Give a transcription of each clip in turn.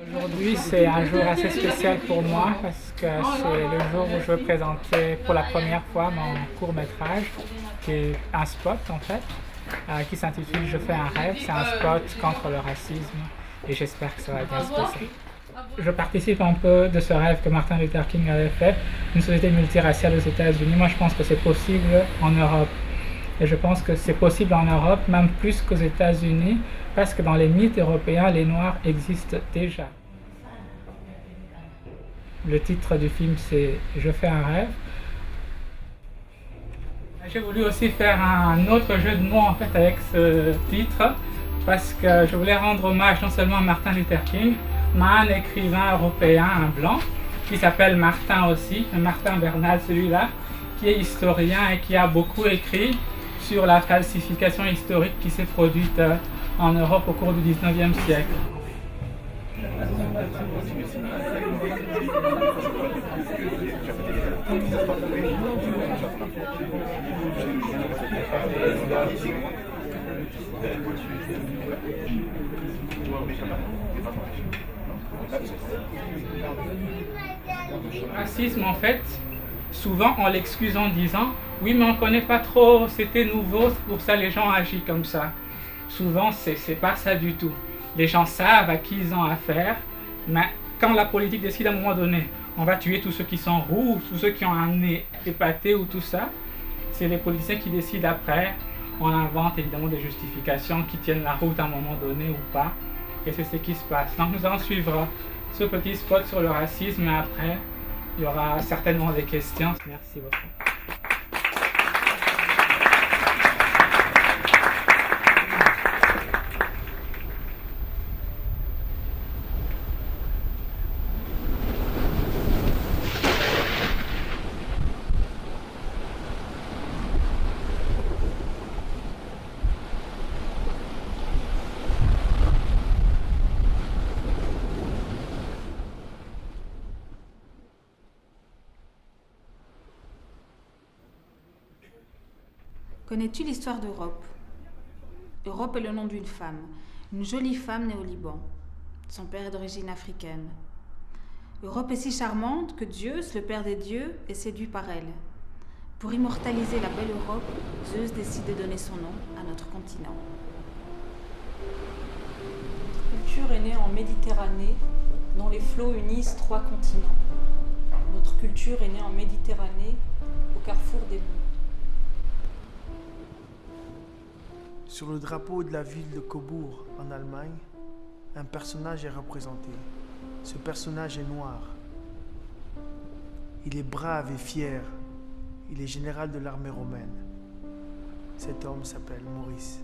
Aujourd'hui, c'est un jour assez spécial pour moi parce que c'est le jour où je veux présenter pour la première fois mon court-métrage, qui est un spot en fait, qui s'intitule Je fais un rêve. C'est un spot contre le racisme et j'espère que ça va bien se passer. Je participe un peu de ce rêve que Martin Luther King avait fait, une société multiraciale aux États-Unis. Moi, je pense que c'est possible en Europe. Et je pense que c'est possible en Europe, même plus qu'aux États-Unis, parce que dans les mythes européens, les Noirs existent déjà. Le titre du film, c'est « Je fais un rêve ». J'ai voulu aussi faire un autre jeu de mots en fait avec ce titre, parce que je voulais rendre hommage non seulement à Martin Luther King, mais à un écrivain européen, un blanc, qui s'appelle Martin aussi, Martin Bernal, celui-là, qui est historien et qui a beaucoup écrit sur la falsification historique qui s'est produite en Europe au cours du 19e siècle. Le racisme, en fait, souvent on l'excuse en disant « oui, mais on ne connaît pas trop, c'était nouveau, pour ça les gens agissent comme ça ». Souvent, c'est pas ça du tout. Les gens savent à qui ils ont affaire, mais quand la politique décide à un moment donné, on va tuer tous ceux qui sont roux, tous ceux qui ont un nez épaté ou tout ça, c'est les politiciens qui décident après. On invente évidemment des justifications qui tiennent la route à un moment donné ou pas, et c'est ce qui se passe. Donc nous allons suivre ce petit spot sur le racisme, et après, il y aura certainement des questions. Merci beaucoup. Connais-tu l'histoire d'Europe? Europe est le nom d'une femme, une jolie femme née au Liban. Son père est d'origine africaine. Europe est si charmante que Zeus, le père des dieux, est séduit par elle. Pour immortaliser la belle Europe, Zeus décide de donner son nom à notre continent. Notre culture est née en Méditerranée, dont les flots unissent 3 continents. Notre culture est née en Méditerranée, au carrefour des mondes. Sur le drapeau de la ville de Cobourg, en Allemagne, un personnage est représenté. Ce personnage est noir. Il est brave et fier. Il est général de l'armée romaine. Cet homme s'appelle Maurice.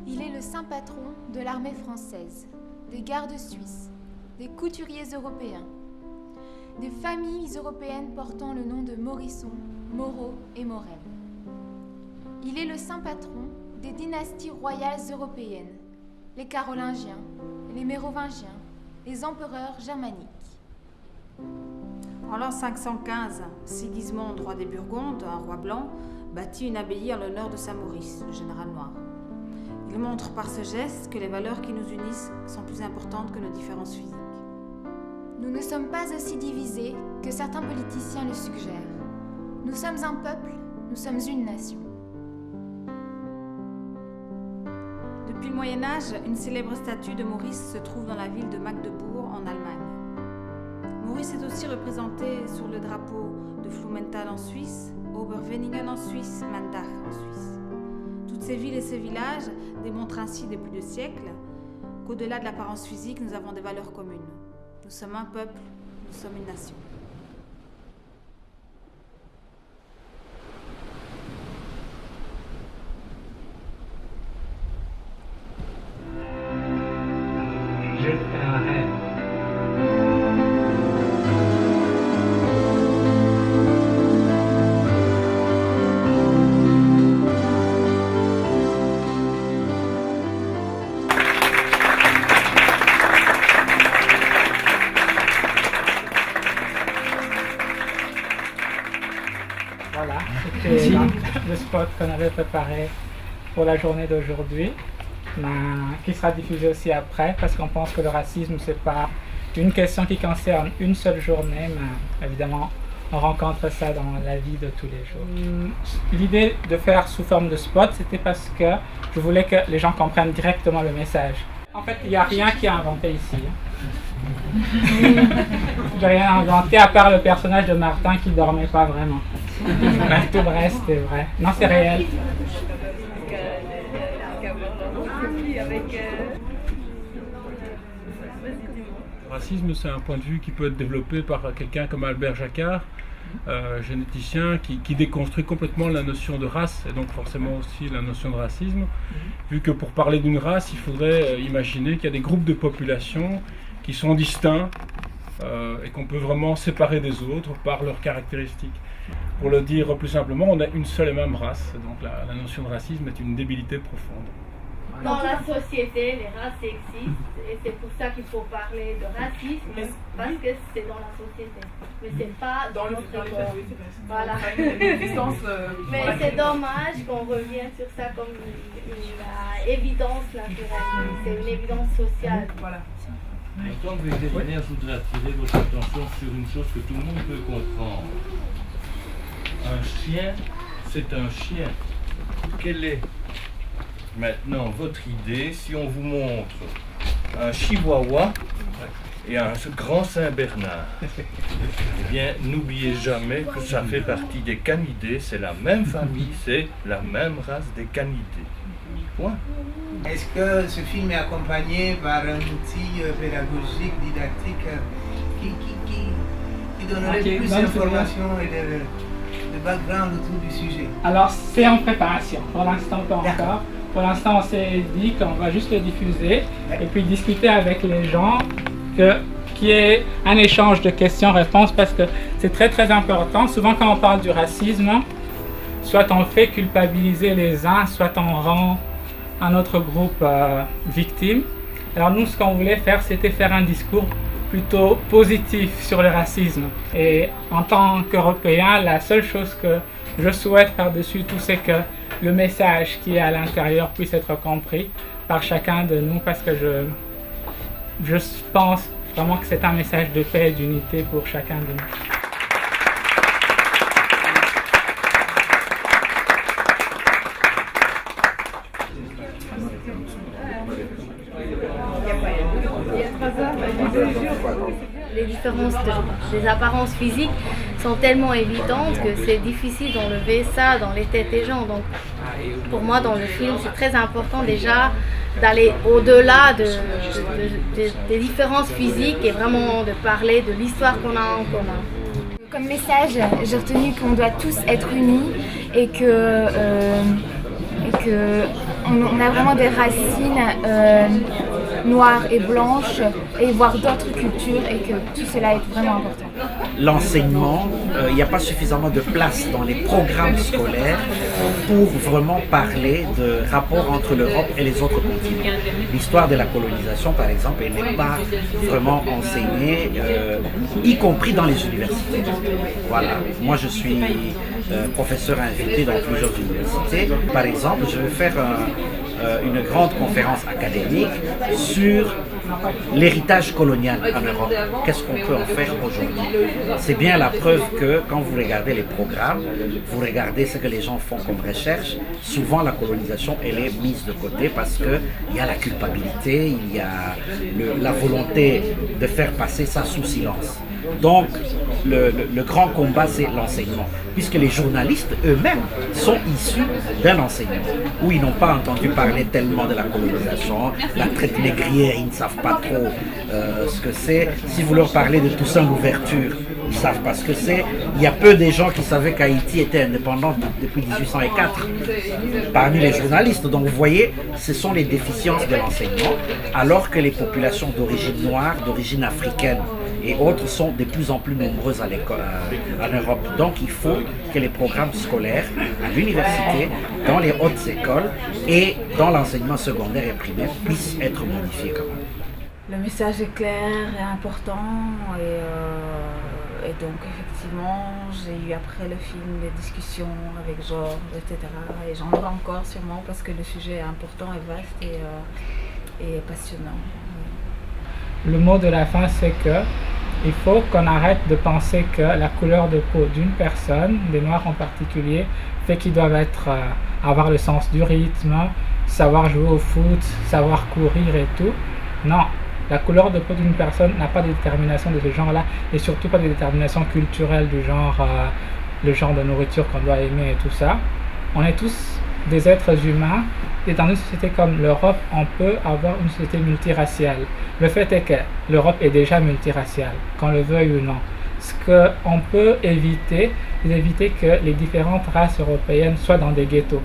Il est le saint patron de l'armée française, des gardes suisses, des couturiers européens, des familles européennes portant le nom de Morisson, Moreau et Morel. Il est le saint patron des dynasties royales européennes, les Carolingiens, les Mérovingiens, les empereurs germaniques. En l'an 515, Sigismond, roi des Burgondes, un roi blanc, bâtit une abbaye en l'honneur de saint Maurice, le général noir. Il montre par ce geste que les valeurs qui nous unissent sont plus importantes que nos différences physiques. Nous ne sommes pas aussi divisés que certains politiciens le suggèrent. Nous sommes un peuple, nous sommes une nation. Depuis le Moyen-Âge, une célèbre statue de Maurice se trouve dans la ville de Magdebourg, en Allemagne. Maurice est aussi représenté sur le drapeau de Flumenthal en Suisse, Oberweningen en Suisse, Mandach en Suisse. Toutes ces villes et ces villages démontrent ainsi depuis 2 siècles qu'au-delà de l'apparence physique, nous avons des valeurs communes. Nous sommes un peuple, nous sommes une nation. Je fais un rêve. Voilà, c'était le spot qu'on avait préparé pour la journée d'aujourd'hui. qui sera diffusé aussi après, parce qu'on pense que le racisme, c'est pas une question qui concerne une seule journée, mais évidemment, on rencontre ça dans la vie de tous les jours. L'idée de faire sous forme de spot, c'était parce que je voulais que les gens comprennent directement le message. En fait, il n'y a rien qui est inventé ici. J'ai rien inventé à part le personnage de Martin qui dormait pas vraiment. Tout le reste est vrai. Non, c'est réel. Le racisme, c'est un point de vue qui peut être développé par quelqu'un comme Albert Jacquard, généticien, qui déconstruit complètement la notion de race et donc forcément aussi la notion de racisme, vu que pour parler d'une race, il faudrait imaginer qu'il y a des groupes de population qui sont distincts et qu'on peut vraiment séparer des autres par leurs caractéristiques. Pour le dire plus simplement, on a une seule et même race, donc la notion de racisme est une débilité profonde. Dans la société, les races existent et c'est pour ça qu'il faut parler de racisme parce que c'est dans la société. Mais c'est pas dans notre école. Voilà. Mais c'est dommage qu'on revienne sur ça comme une évidence naturelle. C'est une évidence sociale. Voilà. Quand vous venir, je voudrais attirer votre attention sur une chose que tout le monde peut comprendre. Un chien, c'est un chien. Quelle est maintenant votre idée si on vous montre un chihuahua et un grand Saint-Bernard? Eh bien, n'oubliez jamais que ça fait partie des canidés, c'est la même famille, c'est la même race des canidés. Point. Est-ce que ce film est accompagné par un outil pédagogique, didactique, qui donnerait plus d'informations et de background autour du sujet? Alors, c'est en préparation. Pour l'instant, pas encore. Pour l'instant, on s'est dit qu'on va juste le diffuser et puis discuter avec les gens, qu'il y ait un échange de questions-réponses parce que c'est très très important. Souvent, quand on parle du racisme, soit on fait culpabiliser les uns, soit on rend un autre groupe victime. Alors nous, ce qu'on voulait faire, c'était faire un discours plutôt positif sur le racisme. Et en tant qu'Européen, la seule chose que je souhaite par-dessus tout, c'est que le message qui est à l'intérieur puisse être compris par chacun de nous, parce que je pense vraiment que c'est un message de paix et d'unité pour chacun de nous. Les différences des apparences physiques sont tellement évidentes que c'est difficile d'enlever ça dans les têtes des gens. Donc pour moi, dans le film, c'est très important déjà d'aller au-delà des différences physiques et vraiment de parler de l'histoire qu'on a en commun. Comme message, j'ai retenu qu'on doit tous être unis et que on a vraiment des racines noires et blanches et voir d'autres cultures et que tout cela est vraiment important. L'enseignement, il n'y a pas suffisamment de place dans les programmes scolaires pour vraiment parler de rapport entre l'Europe et les autres continents. L'histoire de la colonisation, par exemple, elle n'est pas vraiment enseignée, y compris dans les universités. Voilà. Moi, je suis professeur invité dans plusieurs universités. Par exemple, je vais faire une grande conférence académique sur l'héritage colonial en Europe. Qu'est-ce qu'on peut en faire aujourd'hui? C'est bien la preuve que quand vous regardez les programmes, vous regardez ce que les gens font comme recherche, souvent la colonisation elle est mise de côté parce qu'il y a la culpabilité, il y a la volonté de faire passer ça sous silence. Donc le grand combat c'est l'enseignement, puisque les journalistes eux-mêmes sont issus d'un enseignement où ils n'ont pas entendu parler tellement de la colonisation, la traite négrière, ils ne savent pas trop ce que c'est. Si vous leur parlez de Toussaint l'ouverture, ils ne savent pas ce que c'est. Il y a peu des gens qui savaient qu'Haïti était indépendante depuis 1804 parmi les journalistes. Donc vous voyez, ce sont les déficiences de l'enseignement, alors que les populations d'origine noire, d'origine africaine et autres sont de plus en plus nombreuses à l'école, en Europe. Donc il faut que les programmes scolaires à l'université, dans les hautes écoles et dans l'enseignement secondaire et primaire puissent être modifiés quand même. Le message est clair et important Et donc effectivement, j'ai eu après le film des discussions avec Georges, etc. Et j'en aurai encore sûrement parce que le sujet est important et vaste et passionnant. Le mot de la fin, c'est que il faut qu'on arrête de penser que la couleur de peau d'une personne, des Noirs en particulier, fait qu'ils doivent avoir le sens du rythme, savoir jouer au foot, savoir courir et tout. Non, la couleur de peau d'une personne n'a pas de détermination de ce genre-là et surtout pas de détermination culturelle du genre, le genre de nourriture qu'on doit aimer et tout ça. On est tous des êtres humains et dans une société comme l'Europe, on peut avoir une société multiraciale. Le fait est que l'Europe est déjà multiraciale, qu'on le veuille ou non. Ce qu'on peut éviter, c'est d'éviter que les différentes races européennes soient dans des ghettos.